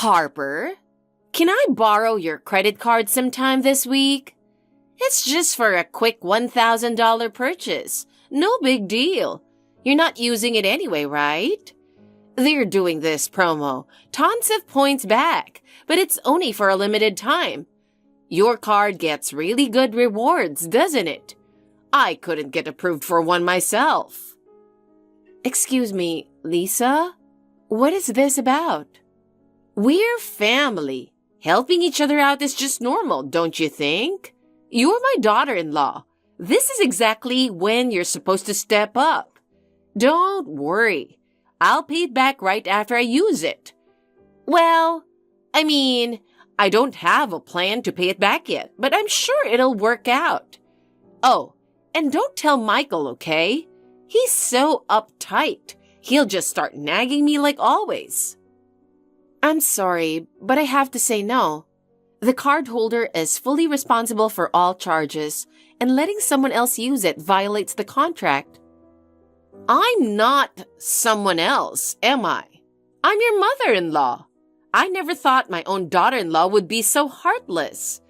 Harper, can I borrow your credit card sometime this week? It's just for a quick $1,000 purchase. No big deal. You're not using it anyway, right? They're doing this promo. Tons of points back, but it's only for a limited time. Your card gets really good rewards, doesn't it? I couldn't get approved for one myself. Excuse me, Lisa? What is this about? We're family. Helping each other out is just normal, don't you think? You're my daughter-in-law. This is exactly when you're supposed to step up. Don't worry. I'll pay it back right after I use it. Well, I don't have a plan to pay it back yet, but I'm sure it'll work out. Oh, and don't tell Michael, okay? He's so uptight. He'll just start nagging me like always. I'm sorry, but I have to say no. The cardholder is fully responsible for all charges, and letting someone else use it violates the contract. I'm not someone else, am I? I'm your mother-in-law. I never thought my own daughter-in-law would be so heartless.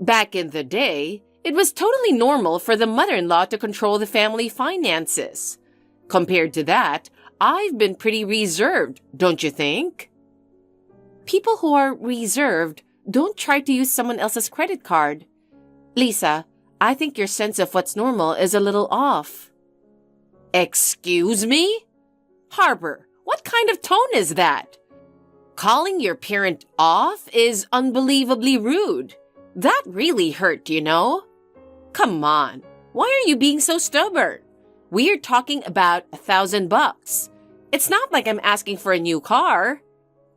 Back in the day, it was totally normal for the mother-in-law to control the family finances. Compared to that, I've been pretty reserved, don't you think? People who are reserved don't try to use someone else's credit card. Lisa, I think your sense of what's normal is a little off. Excuse me? Harper, what kind of tone is that? Calling your parent off is unbelievably rude. That really hurt, you know? Come on, why are you being so stubborn? We're talking about $1,000. It's not like I'm asking for a new car.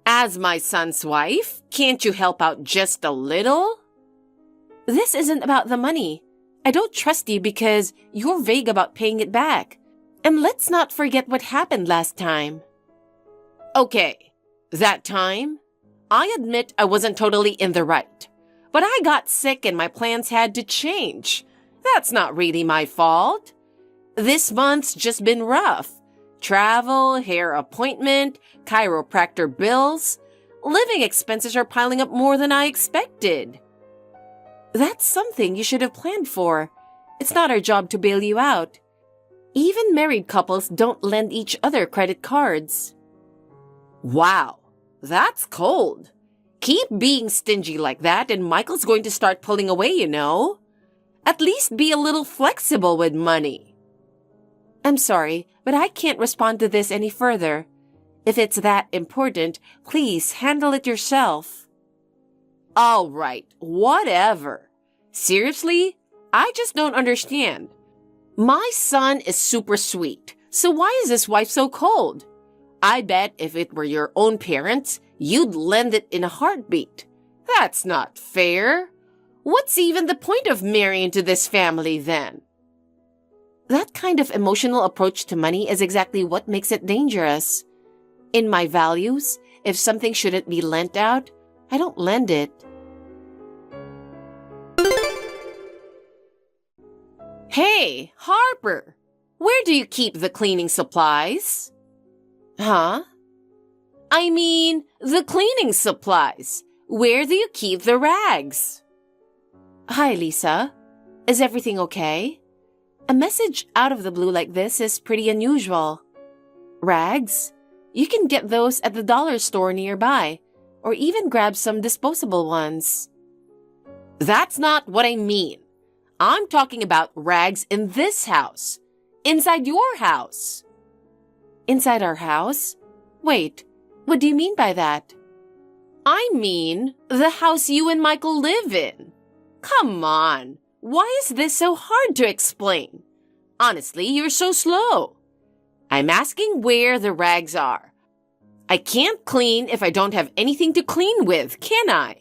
As my son's wife, can't you help out just a little? This isn't about the money. I don't trust you because you're vague about paying it back. And let's not forget what happened last time. Okay, that time, I admit I wasn't totally in the right. But I got sick and my plans had to change. That's not really my fault. This month's just been rough. Travel, hair appointment, chiropractor bills. Living expenses are piling up more than I expected. That's something you should have planned for. It's not our job to bail you out. Even married couples don't lend each other credit cards. Wow, that's cold. Keep being stingy like that and Michael's going to start pulling away, you know. At least be a little flexible with money. I'm sorry, but I can't respond to this any further. If it's that important, please handle it yourself. All right, whatever. Seriously, I just don't understand. My son is super sweet, so why is his wife so cold? I bet if it were your own parents, you'd lend it in a heartbeat. That's not fair. What's even the point of marrying into this family then? That kind of emotional approach to money is exactly what makes it dangerous. In my values, if something shouldn't be lent out, I don't lend it. Hey, Harper, where do you keep the cleaning supplies? Huh? I mean, the cleaning supplies. Where do you keep the rags? Hi, Lisa. Is everything okay? A message out of the blue like this is pretty unusual. Rags? You can get those at the dollar store nearby, or even grab some disposable ones. That's not what I mean. I'm talking about rags in this house. Inside your house. Inside our house? Wait, what do you mean by that? I mean, the house you and Michael live in. Come on, why is this so hard to explain? Honestly, you're so slow. I'm asking where the rags are. I can't clean if I don't have anything to clean with, can I?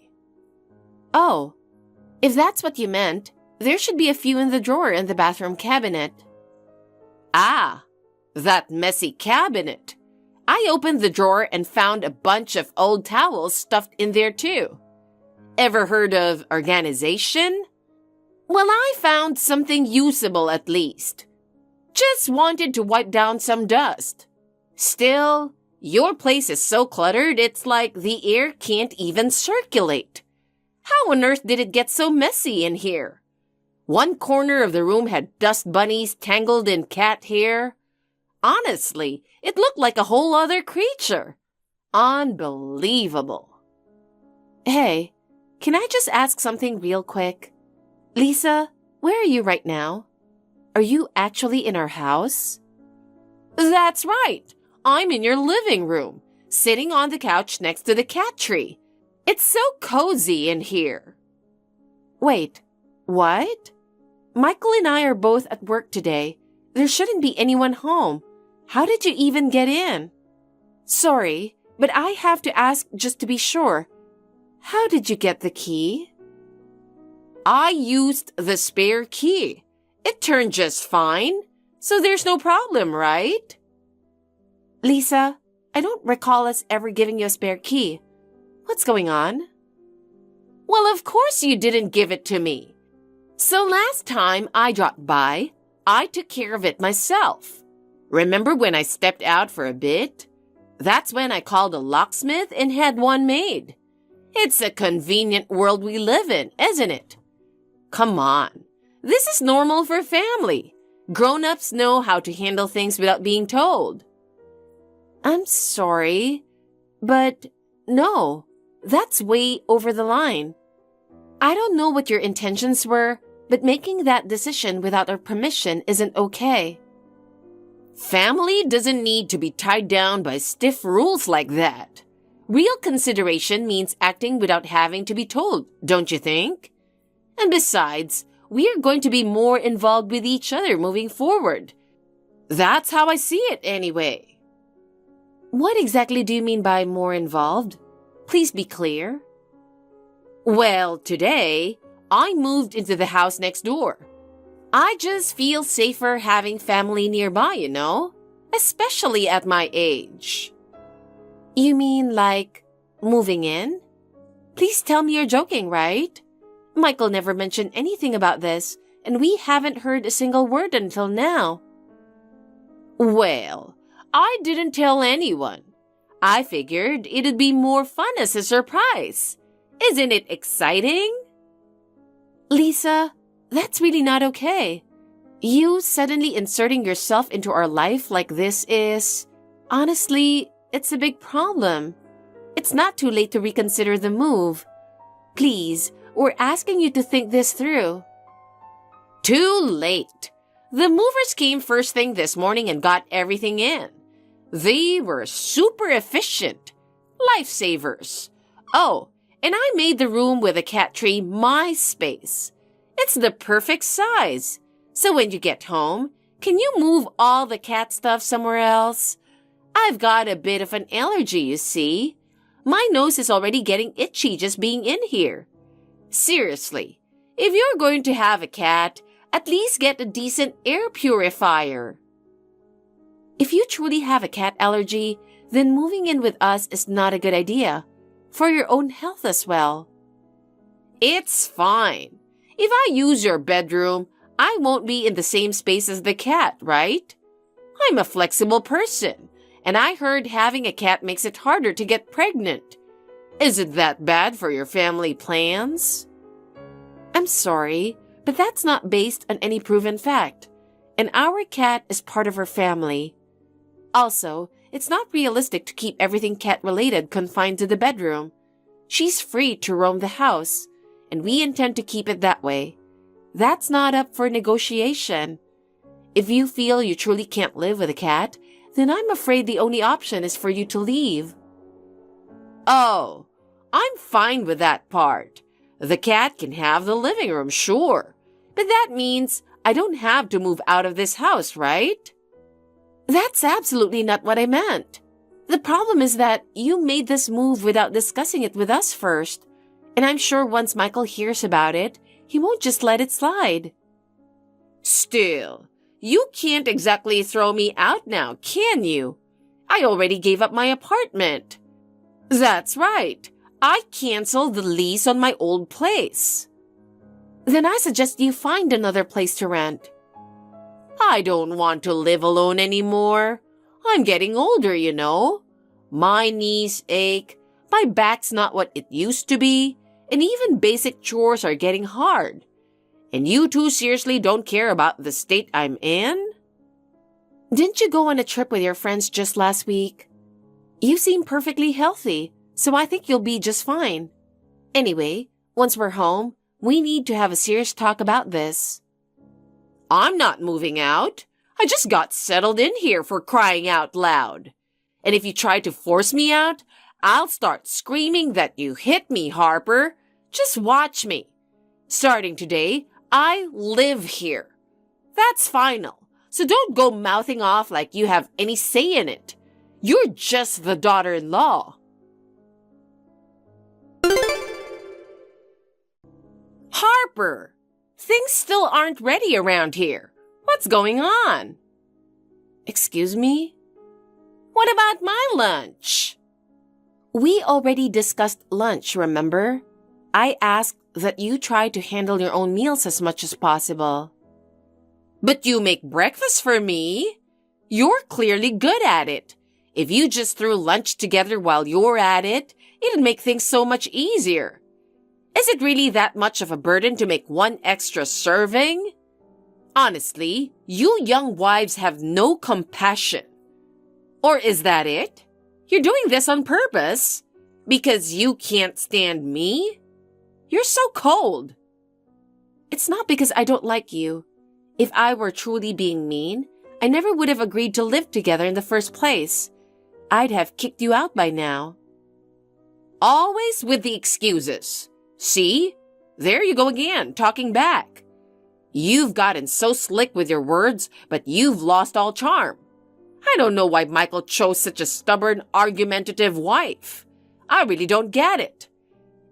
Oh, if that's what you meant, there should be a few in the drawer in the bathroom cabinet. Ah, that messy cabinet. I opened the drawer and found a bunch of old towels stuffed in there too. Ever heard of organization? Well, I found something usable at least. Just wanted to wipe down some dust. Still, Your place is so cluttered, it's like the air can't even circulate. How on earth did it get so messy in here? One corner of the room had dust bunnies tangled in cat hair. Honestly, it looked like a whole other creature. Unbelievable. Hey, can I just ask something real quick? Lisa, where are you right now? Are you actually in our house? That's right. I'm in your living room, sitting on the couch next to the cat tree. It's so cozy in here. Wait, what? Michael and I are both at work today. There shouldn't be anyone home. How did you even get in? Sorry, but I have to ask just to be sure. How did you get the key? I used the spare key. It turned just fine, so there's no problem, right? Lisa, I don't recall us ever giving you a spare key. What's going on? Well, of course you didn't give it to me. So last time I dropped by, I took care of it myself. Remember when I stepped out for a bit? That's when I called a locksmith and had one made. It's a convenient world we live in, isn't it? Come on. This is normal for family. Grown-ups know how to handle things without being told. I'm sorry, but no, that's way over the line. I don't know what your intentions were, but making that decision without our permission isn't okay. Family doesn't need to be tied down by stiff rules like that. Real consideration means acting without having to be told, don't you think? And besides, we are going to be more involved with each other moving forward. That's how I see it anyway. What exactly do you mean by more involved? Please be clear. Well, today, I moved into the house next door. I just feel safer having family nearby, you know? Especially at my age. You mean like moving in? Please tell me you're joking, right? Michael never mentioned anything about this, and we haven't heard a single word until now. Well, I didn't tell anyone. I figured it'd be more fun as a surprise. Isn't it exciting? Lisa, that's really not okay. You suddenly inserting yourself into our life like this is... Honestly, it's a big problem. It's not too late to reconsider the move. Please, we're asking you to think this through. Too late. The movers came first thing this morning and got everything in. They were super efficient. Lifesavers. Oh, and I made the room with a cat tree my space. It's the perfect size. So when you get home, can you move all the cat stuff somewhere else? I've got a bit of an allergy, you see. My nose is already getting itchy just being in here. Seriously, if you're going to have a cat, at least get a decent air purifier. If you truly have a cat allergy, then moving in with us is not a good idea. For your own health as well. It's fine. If I use your bedroom, I won't be in the same space as the cat, right? I'm a flexible person, and I heard having a cat makes it harder to get pregnant. Is it that bad for your family plans? I'm sorry, but that's not based on any proven fact. And our cat is part of our family. Also, it's not realistic to keep everything cat-related confined to the bedroom. She's free to roam the house, and we intend to keep it that way. That's not up for negotiation. If you feel you truly can't live with a cat, then I'm afraid the only option is for you to leave. Oh, I'm fine with that part. The cat can have the living room, sure. But that means I don't have to move out of this house, right? That's absolutely not what I meant. The problem is that you made this move without discussing it with us first. And I'm sure once Michael hears about it, he won't just let it slide. Still, you can't exactly throw me out now, can you? I already gave up my apartment. That's right. I canceled the lease on my old place. Then I suggest you find another place to rent. I don't want to live alone anymore. I'm getting older, you know. My knees ache, my back's not what it used to be, and even basic chores are getting hard. And you two seriously don't care about the state I'm in? Didn't you go on a trip with your friends just last week? You seem perfectly healthy, so I think you'll be just fine. Anyway, once we're home, we need to have a serious talk about this. I'm not moving out. I just got settled in here, for crying out loud. And if you try to force me out, I'll start screaming that you hit me, Harper. Just watch me. Starting today, I live here. That's final. So don't go mouthing off like you have any say in it. You're just the daughter-in-law. Harper, things still aren't ready around here. What's going on? Excuse me? What about my lunch? We already discussed lunch, remember? I asked that you try to handle your own meals as much as possible. But you make breakfast for me. You're clearly good at it. If you just threw lunch together while you're at it, it'd make things so much easier. Is it really that much of a burden to make one extra serving? Honestly, you young wives have no compassion. Or is that it? You're doing this on purpose? Because you can't stand me? You're so cold. It's not because I don't like you. If I were truly being mean, I never would have agreed to live together in the first place. I'd have kicked you out by now. Always with the excuses. See? There you go again, talking back. You've gotten so slick with your words, but you've lost all charm. I don't know why Michael chose such a stubborn, argumentative wife. I really don't get it.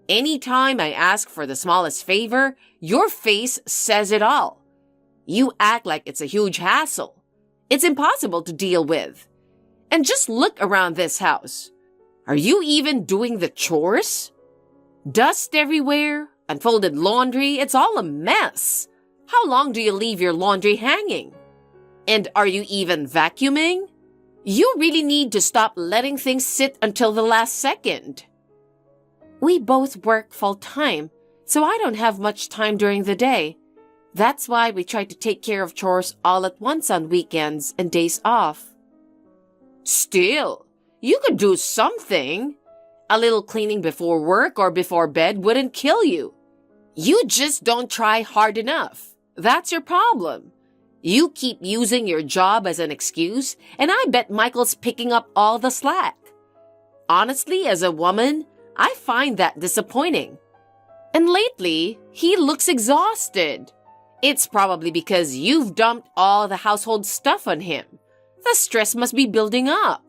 Anytime I ask for the smallest favor, your face says it all. You act like it's a huge hassle. It's impossible to deal with. And just look around this house. Are you even doing the chores? Dust everywhere, unfolded laundry, it's all a mess. How long do you leave your laundry hanging? And are you even vacuuming? You really need to stop letting things sit until the last second. We both work full-time, so I don't have much time during the day. That's why we try to take care of chores all at once on weekends and days off. Still, you could do something. A little cleaning before work or before bed wouldn't kill you. You just don't try hard enough. That's your problem. You keep using your job as an excuse, and I bet Michael's picking up all the slack. Honestly, as a woman, I find that disappointing. And lately, he looks exhausted. It's probably because you've dumped all the household stuff on him. The stress must be building up.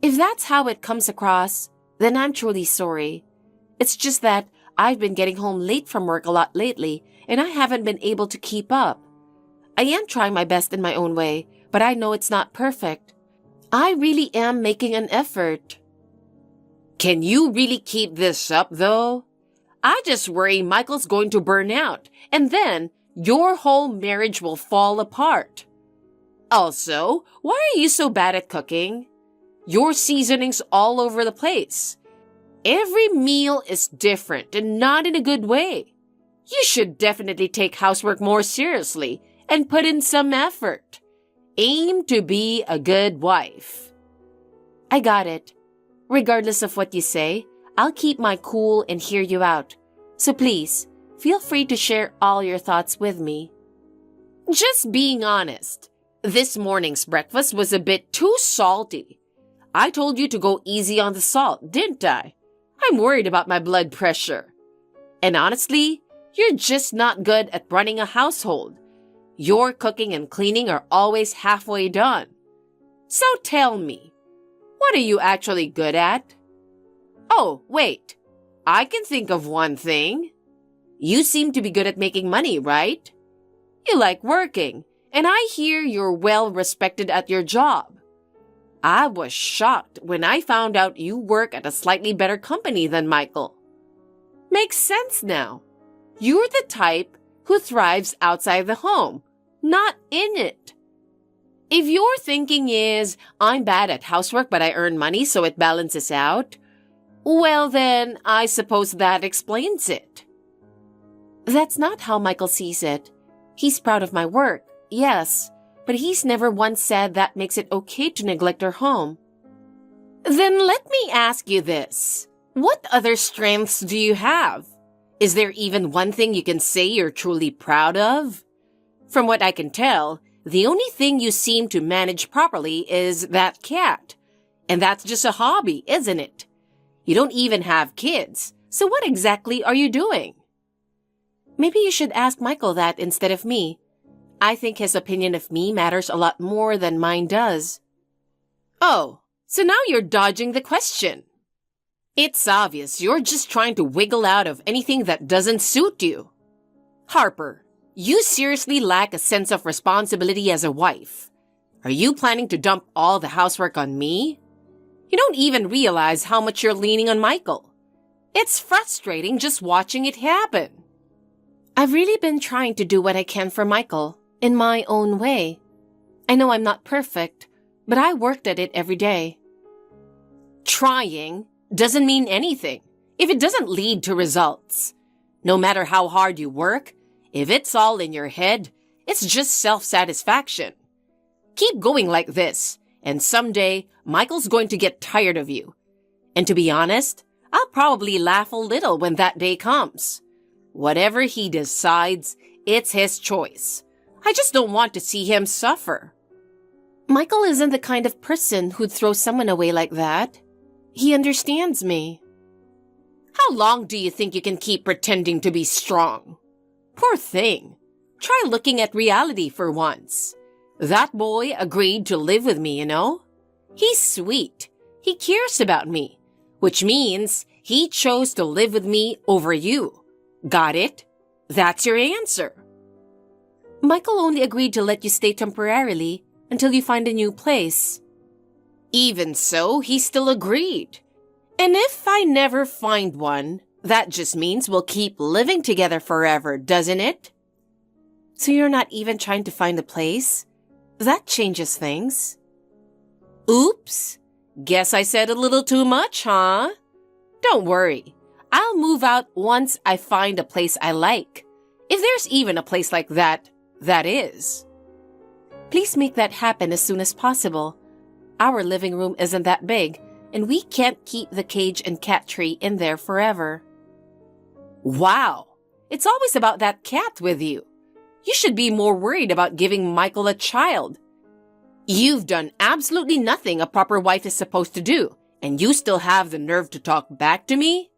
If that's how it comes across, then I'm truly sorry. It's just that I've been getting home late from work a lot lately, and I haven't been able to keep up. I am trying my best in my own way, but I know it's not perfect. I really am making an effort. Can you really keep this up, though? I just worry Michael's going to burn out, and then your whole marriage will fall apart. Also, why are you so bad at cooking? Your seasoning's all over the place. Every meal is different and not in a good way. You should definitely take housework more seriously and put in some effort. Aim to be a good wife. I got it. Regardless of what you say, I'll keep my cool and hear you out. So please, feel free to share all your thoughts with me. Just being honest, this morning's breakfast was a bit too salty. I told you to go easy on the salt, didn't I? I'm worried about my blood pressure. And honestly, you're just not good at running a household. Your cooking and cleaning are always halfway done. So tell me, what are you actually good at? Oh, wait. I can think of one thing. You seem to be good at making money, right? You like working, and I hear you're well respected at your job. I was shocked when I found out you work at a slightly better company than Michael. Makes sense now. You're the type who thrives outside the home, not in it. If your thinking is, I'm bad at housework but I earn money so it balances out, well then, I suppose that explains it. That's not how Michael sees it. He's proud of my work, yes, but he's never once said that makes it okay to neglect our home. Then let me ask you this. What other strengths do you have? Is there even one thing you can say you're truly proud of? From what I can tell, the only thing you seem to manage properly is that cat. And that's just a hobby, isn't it? You don't even have kids, so what exactly are you doing? Maybe you should ask Michael that instead of me. I think his opinion of me matters a lot more than mine does. Oh, so now you're dodging the question. It's obvious you're just trying to wiggle out of anything that doesn't suit you. Harper, you seriously lack a sense of responsibility as a wife. Are you planning to dump all the housework on me? You don't even realize how much you're leaning on Michael. It's frustrating just watching it happen. I've really been trying to do what I can for Michael, in my own way. I know I'm not perfect, but I worked at it every day. Trying doesn't mean anything if it doesn't lead to results. No matter how hard you work, if it's all in your head, it's just self-satisfaction. Keep going like this, and someday Michael's going to get tired of you. And to be honest, I'll probably laugh a little when that day comes. Whatever he decides, it's his choice. I just don't want to see him suffer. Michael isn't the kind of person who'd throw someone away like that. He understands me. How long do you think you can keep pretending to be strong? Poor thing. Try looking at reality for once. That boy agreed to live with me, you know? He's sweet. He cares about me, which means he chose to live with me over you. Got it? That's your answer. Michael only agreed to let you stay temporarily until you find a new place. Even so, he still agreed. And if I never find one, that just means we'll keep living together forever, doesn't it? So you're not even trying to find a place? That changes things. Oops. Guess I said a little too much, huh? Don't worry. I'll move out once I find a place I like. If there's even a place like that, that is. Please make that happen as soon as possible. Our living room isn't that big, and we can't keep the cage and cat tree in there forever. Wow! It's always about that cat with you. You should be more worried about giving Michael a child. You've done absolutely nothing a proper wife is supposed to do, and you still have the nerve to talk back to me?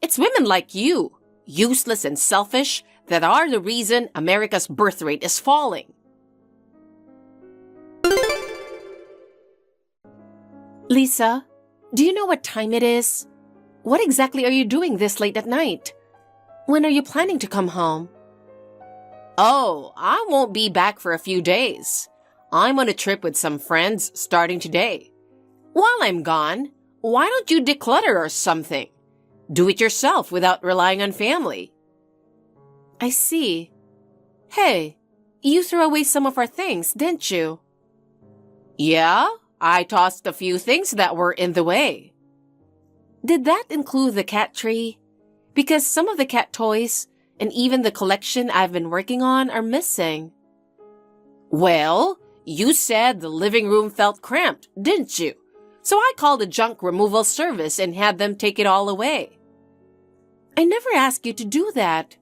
It's women like you, useless and selfish, that are the reason America's birth rate is falling. Lisa, do you know what time it is? What exactly are you doing this late at night? When are you planning to come home? Oh, I won't be back for a few days. I'm on a trip with some friends starting today. While I'm gone, why don't you declutter or something? Do it yourself without relying on family. I see. Hey, you threw away some of our things, didn't you? Yeah, I tossed a few things that were in the way. Did that include the cat tree? Because some of the cat toys and even the collection I've been working on are missing. Well, you said the living room felt cramped, didn't you? So I called a junk removal service and had them take it all away. I never asked you to do that.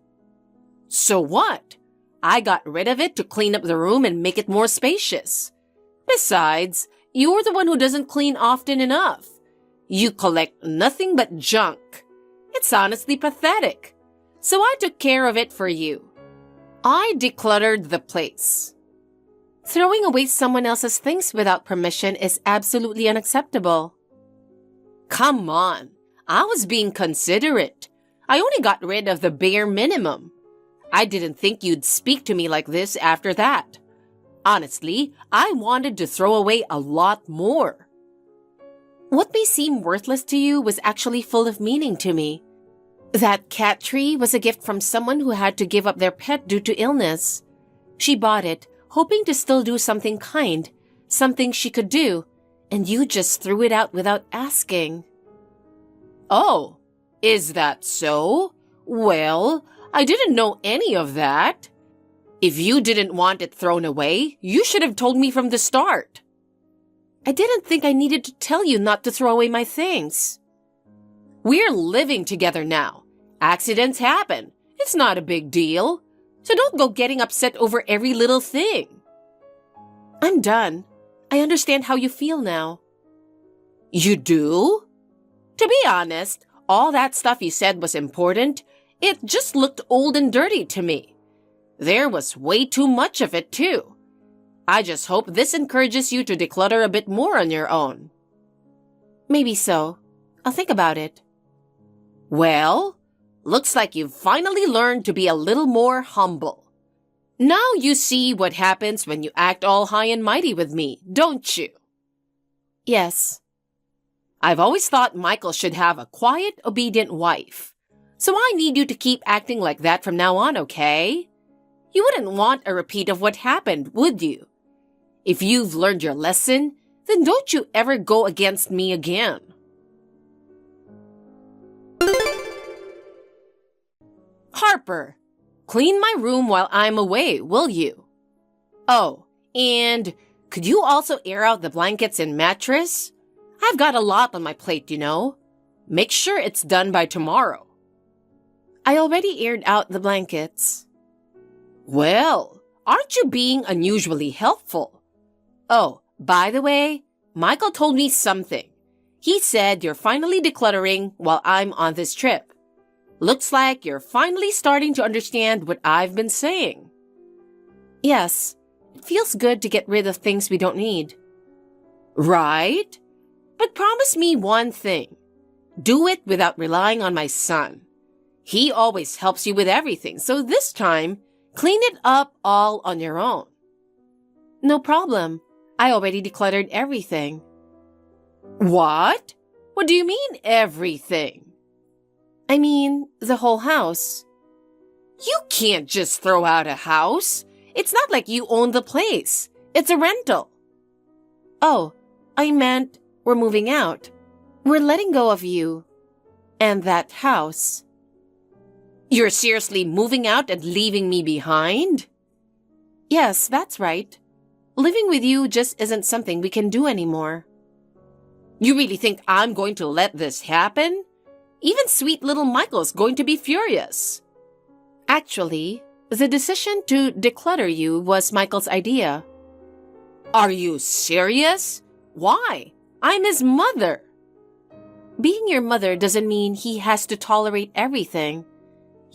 So what? I got rid of it to clean up the room and make it more spacious. Besides, you're the one who doesn't clean often enough. You collect nothing but junk. It's honestly pathetic. So I took care of it for you. I decluttered the place. Throwing away someone else's things without permission is absolutely unacceptable. Come on, I was being considerate. I only got rid of the bare minimum. I didn't think you'd speak to me like this after that. Honestly, I wanted to throw away a lot more. What may seem worthless to you was actually full of meaning to me. That cat tree was a gift from someone who had to give up their pet due to illness. She bought it, hoping to still do something kind, something she could do, and you just threw it out without asking. Oh, is that so? Well, I didn't know any of that. If you didn't want it thrown away, you should have told me from the start. I didn't think I needed to tell you not to throw away my things. We're living together now. Accidents happen. It's not a big deal. So don't go getting upset over every little thing. I'm done. I understand how you feel now. You do? To be honest, all that stuff you said was important. It just looked old and dirty to me. There was way too much of it, too. I just hope this encourages you to declutter a bit more on your own. Maybe so. I'll think about it. Well, looks like you've finally learned to be a little more humble. Now you see what happens when you act all high and mighty with me, don't you? Yes. I've always thought Michael should have a quiet, obedient wife. So I need you to keep acting like that from now on, okay? You wouldn't want a repeat of what happened, would you? If you've learned your lesson, then don't you ever go against me again. Harper, clean my room while I'm away, will you? Oh, and could you also air out the blankets and mattress? I've got a lot on my plate, you know. Make sure it's done by tomorrow. I already aired out the blankets. Well, aren't you being unusually helpful? Oh, by the way, Michael told me something. He said you're finally decluttering while I'm on this trip. Looks like you're finally starting to understand what I've been saying. Yes, it feels good to get rid of things we don't need. Right? But promise me one thing. Do it without relying on my son. He always helps you with everything, so this time, clean it up all on your own. No problem. I already decluttered everything. What? What do you mean, everything? I mean, the whole house. You can't just throw out a house. It's not like you own the place. It's a rental. Oh, I meant we're moving out. We're letting go of you. And that house. You're seriously moving out and leaving me behind? Yes, that's right. Living with you just isn't something we can do anymore. You really think I'm going to let this happen? Even sweet little Michael's going to be furious. Actually, the decision to declutter you was Michael's idea. Are you serious? Why? I'm his mother. Being your mother doesn't mean he has to tolerate everything.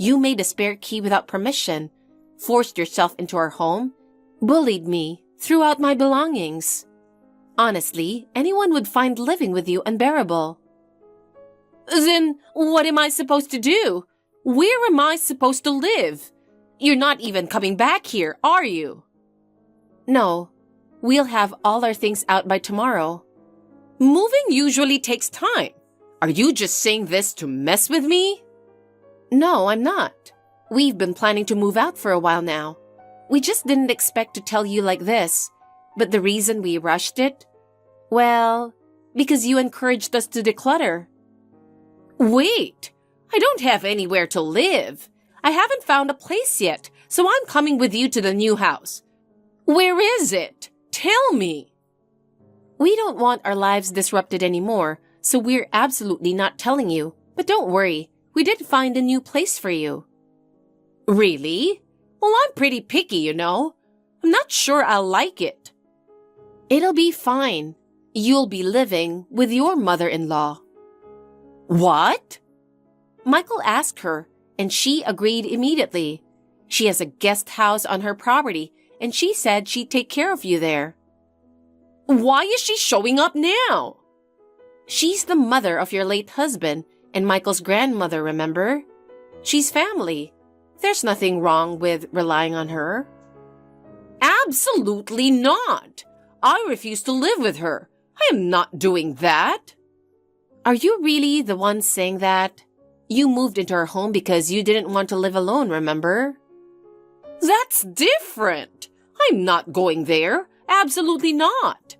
You made a spare key without permission, forced yourself into our home, bullied me, threw out my belongings. Honestly, anyone would find living with you unbearable. Then what am I supposed to do? Where am I supposed to live? You're not even coming back here, are you? No, we'll have all our things out by tomorrow. Moving usually takes time. Are you just saying this to mess with me? No, I'm not. We've been planning to move out for a while now. We just didn't expect to tell you like this. But the reason we rushed it? Well, because you encouraged us to declutter. Wait, I don't have anywhere to live. I haven't found a place yet, so I'm coming with you to the new house. Where is it? Tell me. We don't want our lives disrupted anymore, so we're absolutely not telling you. But don't worry, we did find a new place for you. Really? Well, I'm pretty picky, you know. I'm not sure I'll like it. It'll be fine. You'll be living with your mother-in-law. What? Michael asked her, and she agreed immediately. She has a guest house on her property, and she said she'd take care of you there. Why is she showing up now? She's the mother of your late husband and Michael's grandmother, remember? She's family. There's nothing wrong with relying on her. Absolutely not. I refuse to live with her. I am not doing that. Are you really the one saying that? You moved into our home because you didn't want to live alone, remember? That's different. I'm not going there, Absolutely not.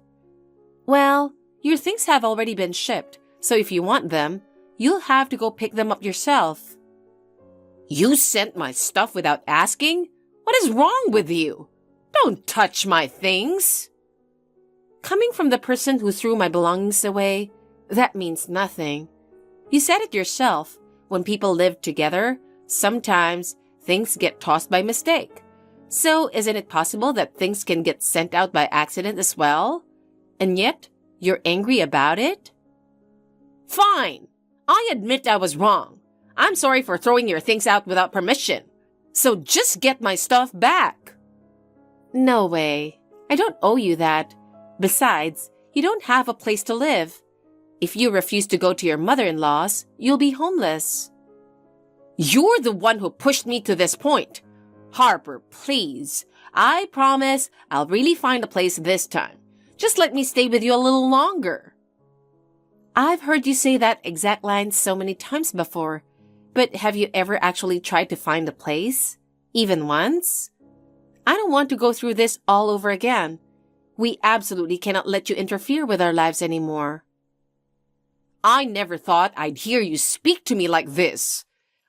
Well, your things have already been shipped, so if you want them, you'll have to go pick them up yourself. You sent my stuff without asking? What is wrong with you? Don't touch my things. Coming from the person who threw my belongings away, that means nothing. You said it yourself. When people live together, sometimes things get tossed by mistake. So isn't it possible that things can get sent out by accident as well? And yet, you're angry about it? Fine. I admit I was wrong. I'm sorry for throwing your things out without permission. So just get my stuff back. No way. I don't owe you that. Besides, you don't have a place to live. If you refuse to go to your mother-in-law's, you'll be homeless. You're the one who pushed me to this point. Harper, please. I promise I'll really find a place this time. Just let me stay with you a little longer. I've heard you say that exact line so many times before, but have you ever actually tried to find a place? Even once? I don't want to go through this all over again. We absolutely cannot let you interfere with our lives anymore. I never thought I'd hear you speak to me like this,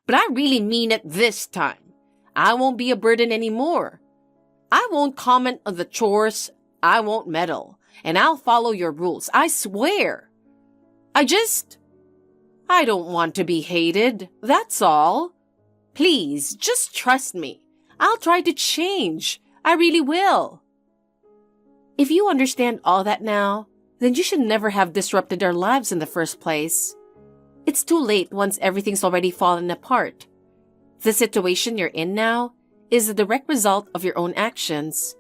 but I really mean it this time. I won't be a burden anymore. I won't comment on the chores, I won't meddle, and I'll follow your rules, I swear. I don't want to be hated, that's all. Please, just trust me. I'll try to change. I really will. If you understand all that now, then you should never have disrupted our lives in the first place. It's too late once everything's already fallen apart. The situation you're in now is a direct result of your own actions.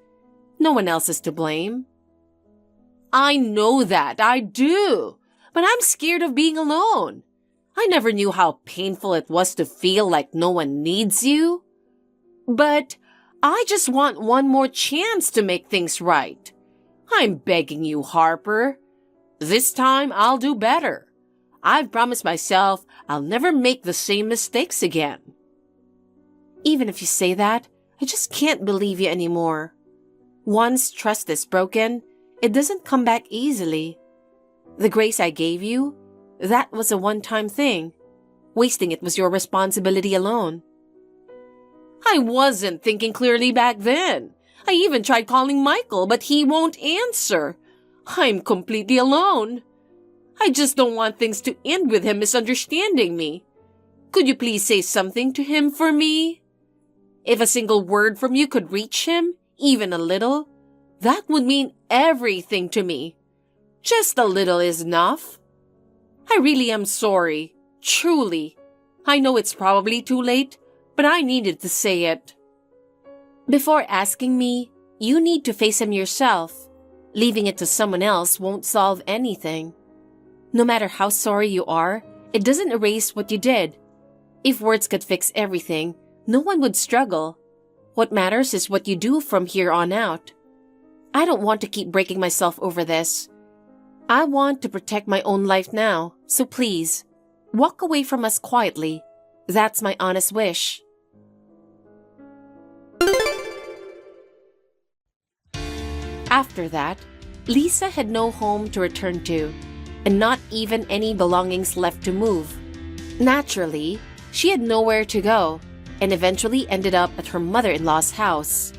No one else is to blame. I know that, I do. But I'm scared of being alone. I never knew how painful it was to feel like no one needs you. But I just want one more chance to make things right. I'm begging you, Harper. This time I'll do better. I've promised myself I'll never make the same mistakes again. Even if you say that, I just can't believe you anymore. Once trust is broken, it doesn't come back easily. The grace I gave you, that was a one-time thing. Wasting it was your responsibility alone. I wasn't thinking clearly back then. I even tried calling Michael, but he won't answer. I'm completely alone. I just don't want things to end with him misunderstanding me. Could you please say something to him for me? If a single word from you could reach him, even a little, that would mean everything to me. Just a little is enough. I really am sorry. Truly. I know it's probably too late, but I needed to say it. Before asking me, you need to face him yourself. Leaving it to someone else won't solve anything. No matter how sorry you are, it doesn't erase what you did. If words could fix everything, no one would struggle. What matters is what you do from here on out. I don't want to keep breaking myself over this. I want to protect my own life now, so please, walk away from us quietly. That's my honest wish. After that, Lisa had no home to return to, and not even any belongings left to move. Naturally, she had nowhere to go, and eventually ended up at her mother-in-law's house.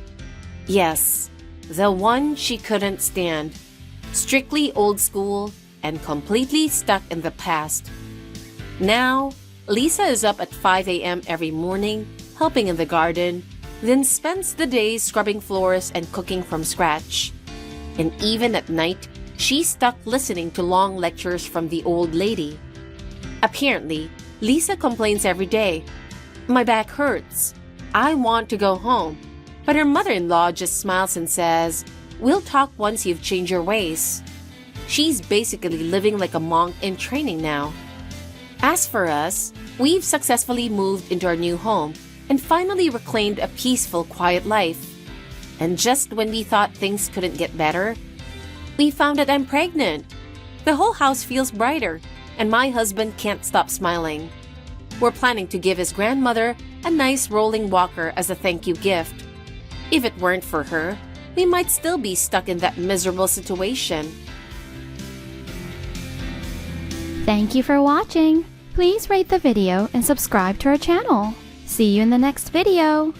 Yes, the one she couldn't stand. Strictly old school and completely stuck in the past. Now, Lisa is up at 5 a.m. every morning, helping in the garden, then spends the day scrubbing floors and cooking from scratch. And even at night, she's stuck listening to long lectures from the old lady. Apparently, Lisa complains every day. My back hurts. I want to go home. But her mother-in-law just smiles and says, "We'll talk once you've changed your ways." She's basically living like a monk in training now. As for us, we've successfully moved into our new home and finally reclaimed a peaceful, quiet life. And just when we thought things couldn't get better, we found that I'm pregnant. The whole house feels brighter, and my husband can't stop smiling. We're planning to give his grandmother a nice rolling walker as a thank you gift. If it weren't for her, we might still be stuck in that miserable situation. Thank you for watching. Please rate the video and subscribe to our channel. See you in the next video.